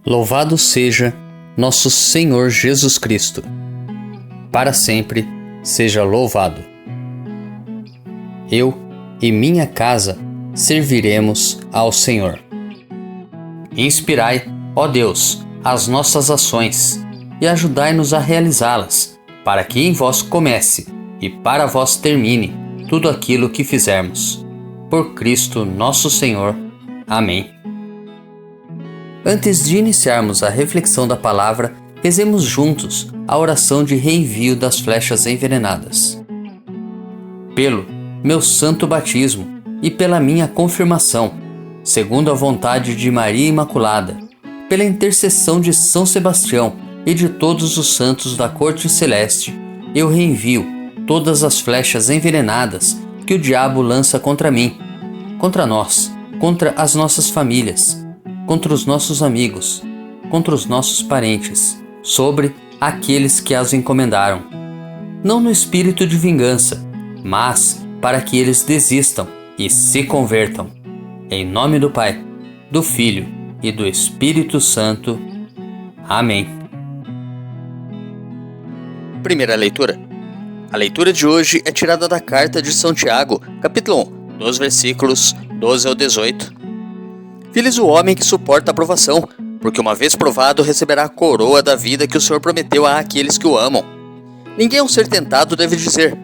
Louvado seja nosso Senhor Jesus Cristo. Para sempre seja louvado. Eu e minha casa serviremos ao Senhor. Inspirai, ó Deus, as nossas ações e ajudai-nos a realizá-las, para que em vós comece e para vós termine tudo aquilo que fizermos. Por Cristo nosso Senhor. Amém. Antes de iniciarmos a reflexão da palavra, rezemos juntos a oração de reenvio das flechas envenenadas. Pelo meu santo batismo e pela minha confirmação, segundo a vontade de Maria Imaculada, pela intercessão de São Sebastião e de todos os santos da corte celeste, eu reenvio todas as flechas envenenadas que o diabo lança contra mim, contra nós, contra as nossas famílias, contra os nossos amigos, contra os nossos parentes, sobre aqueles que as encomendaram. Não no espírito de vingança, mas para que eles desistam e se convertam. Em nome do Pai, do Filho e do Espírito Santo. Amém. Primeira leitura. A leitura de hoje é tirada da carta de São Tiago, capítulo 1, dos versículos 12 ao 18. Feliz o homem que suporta a provação, porque uma vez provado receberá a coroa da vida que o Senhor prometeu àqueles que o amam. Ninguém ao ser tentado deve dizer: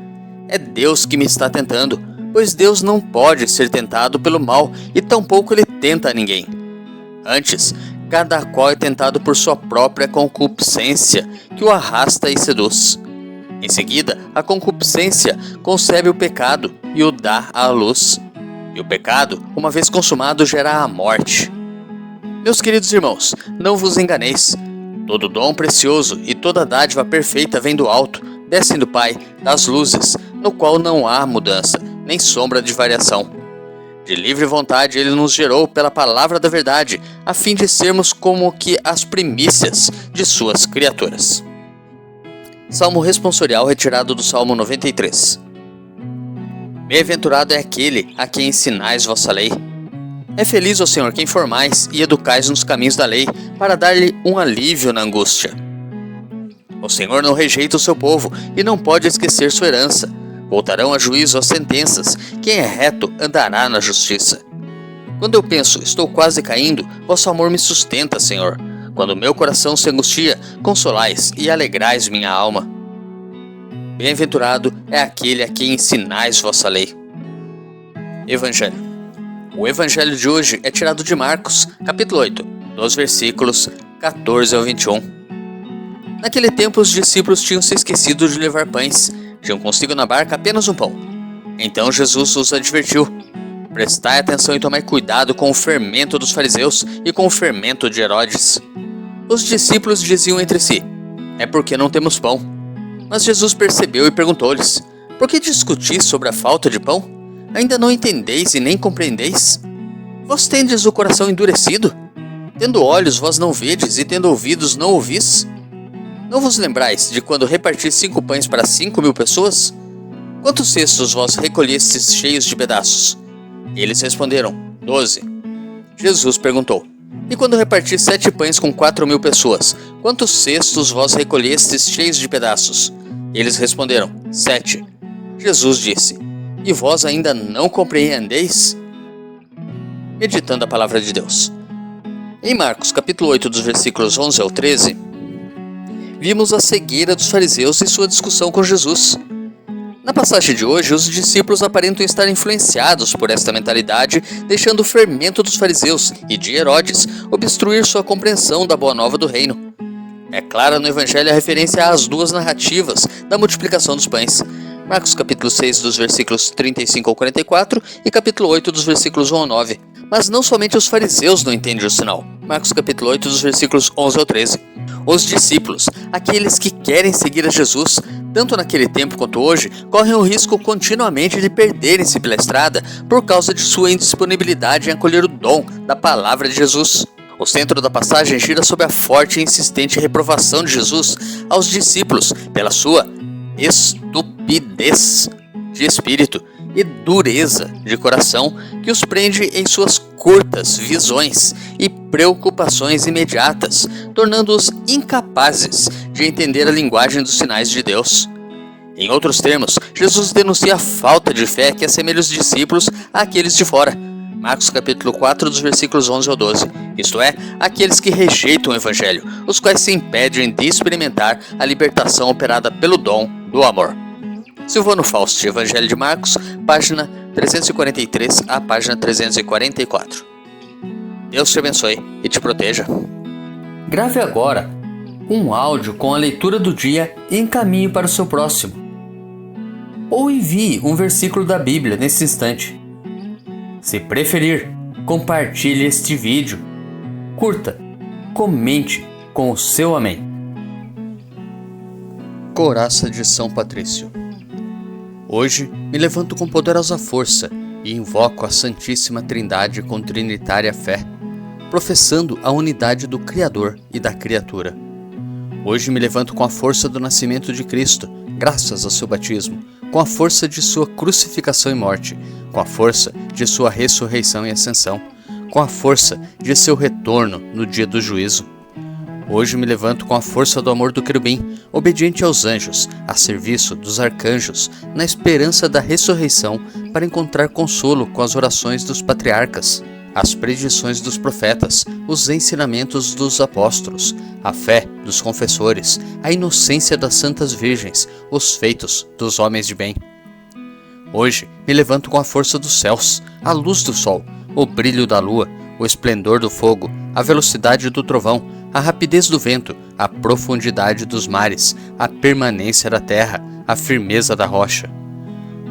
é Deus que me está tentando, pois Deus não pode ser tentado pelo mal e tampouco ele tenta a ninguém. Antes, cada qual é tentado por sua própria concupiscência, que o arrasta e seduz. Em seguida, a concupiscência concebe o pecado e o dá à luz. E o pecado, uma vez consumado, gera a morte. Meus queridos irmãos, não vos enganeis. Todo dom precioso e toda dádiva perfeita vem do alto, descem do Pai, das luzes, no qual não há mudança, nem sombra de variação. De livre vontade ele nos gerou pela palavra da verdade, a fim de sermos como que as primícias de suas criaturas. Salmo responsorial retirado do Salmo 93. Bem-aventurado é aquele a quem ensinais vossa lei. É feliz, ó Senhor, quem formais e educais nos caminhos da lei, para dar-lhe um alívio na angústia. O Senhor não rejeita o seu povo e não pode esquecer sua herança. Voltarão a juízo as sentenças. Quem é reto andará na justiça. Quando eu penso, estou quase caindo, vosso amor me sustenta, Senhor. Quando meu coração se angustia, consolais e alegrais minha alma. Bem-aventurado é aquele a quem ensinais vossa lei. Evangelho. O evangelho de hoje é tirado de Marcos, capítulo 8, dos versículos 14 ao 21. Naquele tempo os discípulos tinham se esquecido de levar pães. Tinham consigo na barca apenas um pão. Então Jesus os advertiu: prestai atenção e tomai cuidado com o fermento dos fariseus e com o fermento de Herodes. Os discípulos diziam entre si: é porque não temos pão. Mas Jesus percebeu e perguntou-lhes: por que discutis sobre a falta de pão? Ainda não entendeis e nem compreendeis? Vós tendes o coração endurecido? Tendo olhos vós não vedes e tendo ouvidos não ouvis? Não vos lembrais de quando reparti 5 pães para 5.000 pessoas? Quantos cestos vós recolhestes cheios de pedaços? Eles responderam: 12. Jesus perguntou: e quando reparti 7 pães com 4.000 pessoas, quantos cestos vós recolhestes cheios de pedaços? Eles responderam: 7. Jesus disse: e vós ainda não compreendeis? Meditando a palavra de Deus. Em Marcos, capítulo 8, dos versículos 11 ao 13, vimos a cegueira dos fariseus e sua discussão com Jesus. Na passagem de hoje, os discípulos aparentam estar influenciados por esta mentalidade, deixando o fermento dos fariseus e de Herodes obstruir sua compreensão da boa nova do reino. É clara no Evangelho a referência às duas narrativas da multiplicação dos pães. Marcos capítulo 6, dos versículos 35 ao 44 e capítulo 8, dos versículos 1 ao 9. Mas não somente os fariseus não entendem o sinal. Marcos capítulo 8, dos versículos 11 ao 13. Os discípulos, aqueles que querem seguir a Jesus, tanto naquele tempo quanto hoje, correm o risco continuamente de perderem-se pela estrada por causa de sua indisponibilidade em acolher o dom da palavra de Jesus. O centro da passagem gira sobre a forte e insistente reprovação de Jesus aos discípulos pela sua estupidez de espírito e dureza de coração que os prende em suas curtas visões e preocupações imediatas, tornando-os incapazes de entender a linguagem dos sinais de Deus. Em outros termos, Jesus denuncia a falta de fé que assemelha os discípulos àqueles de fora. Marcos capítulo 4, dos versículos 11 ao 12, isto é, aqueles que rejeitam o Evangelho, os quais se impedem de experimentar a libertação operada pelo dom do amor. Silvano Fausti, Evangelho de Marcos, página 343 à página 344. Deus te abençoe e te proteja. Grave agora um áudio com a leitura do dia e encaminhe para o seu próximo. Ou envie um versículo da Bíblia nesse instante. Se preferir, compartilhe este vídeo. Curta, comente com o seu amém. Coraça de São Patrício. Hoje me levanto com poderosa força e invoco a Santíssima Trindade com trinitária fé, professando a unidade do Criador e da criatura. Hoje me levanto com a força do nascimento de Cristo, graças ao seu batismo, com a força de sua crucificação e morte, com a força de sua ressurreição e ascensão, com a força de seu retorno no dia do juízo. Hoje me levanto com a força do amor do querubim, obediente aos anjos, a serviço dos arcanjos, na esperança da ressurreição, para encontrar consolo com as orações dos patriarcas, as predições dos profetas, os ensinamentos dos apóstolos, a fé dos confessores, a inocência das santas virgens, os feitos dos homens de bem. Hoje me levanto com a força dos céus, a luz do sol, o brilho da lua, o esplendor do fogo, a velocidade do trovão, a rapidez do vento, a profundidade dos mares, a permanência da terra, a firmeza da rocha.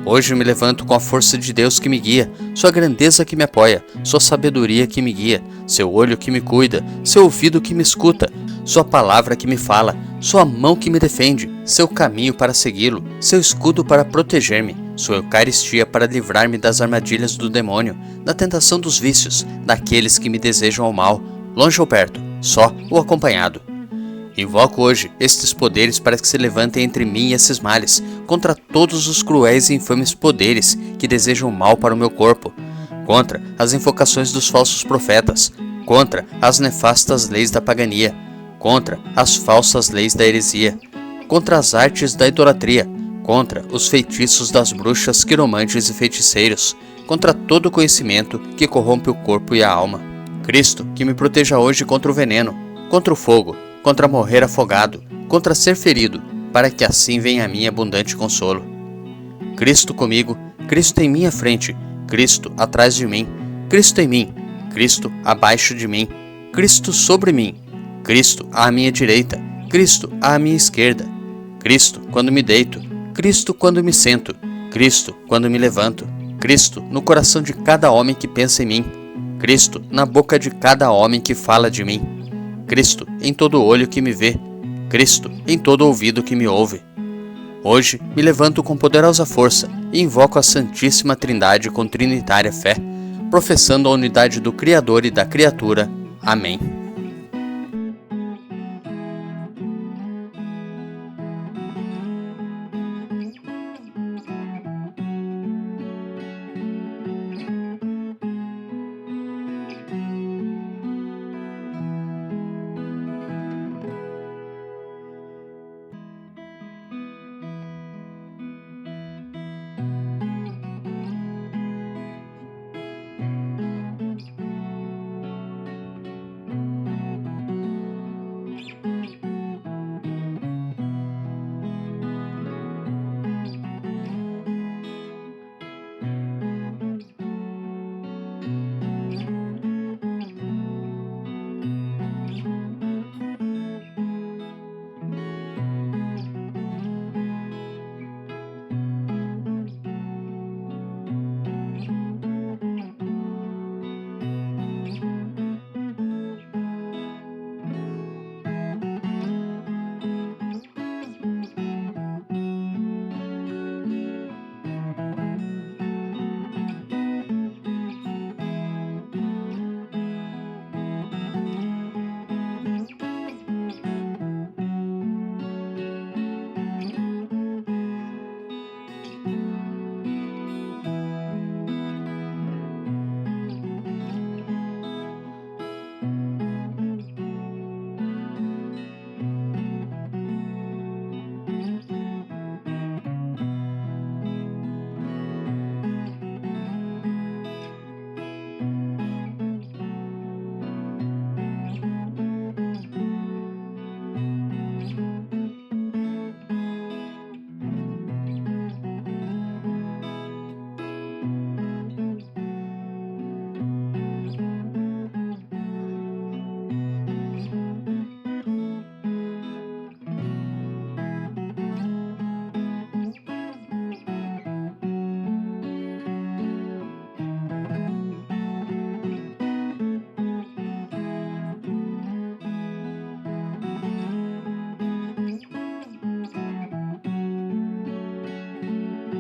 Hoje me levanto com a força de Deus que me guia, sua grandeza que me apoia, sua sabedoria que me guia, seu olho que me cuida, seu ouvido que me escuta, sua palavra que me fala, sua mão que me defende, seu caminho para segui-lo, seu escudo para proteger-me, sua Eucaristia para livrar-me das armadilhas do demônio, da tentação dos vícios, daqueles que me desejam o mal, longe ou perto, só ou acompanhado. Invoco hoje estes poderes para que se levantem entre mim e esses males, contra todos os cruéis e infames poderes que desejam mal para o meu corpo, contra as invocações dos falsos profetas, contra as nefastas leis da pagania, contra as falsas leis da heresia, contra as artes da idolatria, contra os feitiços das bruxas, quiromantes e feiticeiros, contra todo conhecimento que corrompe o corpo e a alma. Cristo, que me proteja hoje contra o veneno, contra o fogo, contra morrer afogado, contra ser ferido, para que assim venha a mim abundante consolo. Cristo comigo, Cristo em minha frente, Cristo atrás de mim, Cristo em mim, Cristo abaixo de mim, Cristo sobre mim, Cristo à minha direita, Cristo à minha esquerda, Cristo quando me deito, Cristo quando me sento, Cristo quando me levanto, Cristo no coração de cada homem que pensa em mim, Cristo na boca de cada homem que fala de mim, Cristo em todo olho que me vê, Cristo em todo ouvido que me ouve. Hoje me levanto com poderosa força e invoco a Santíssima Trindade com trinitária fé, professando a unidade do Criador e da criatura. Amém.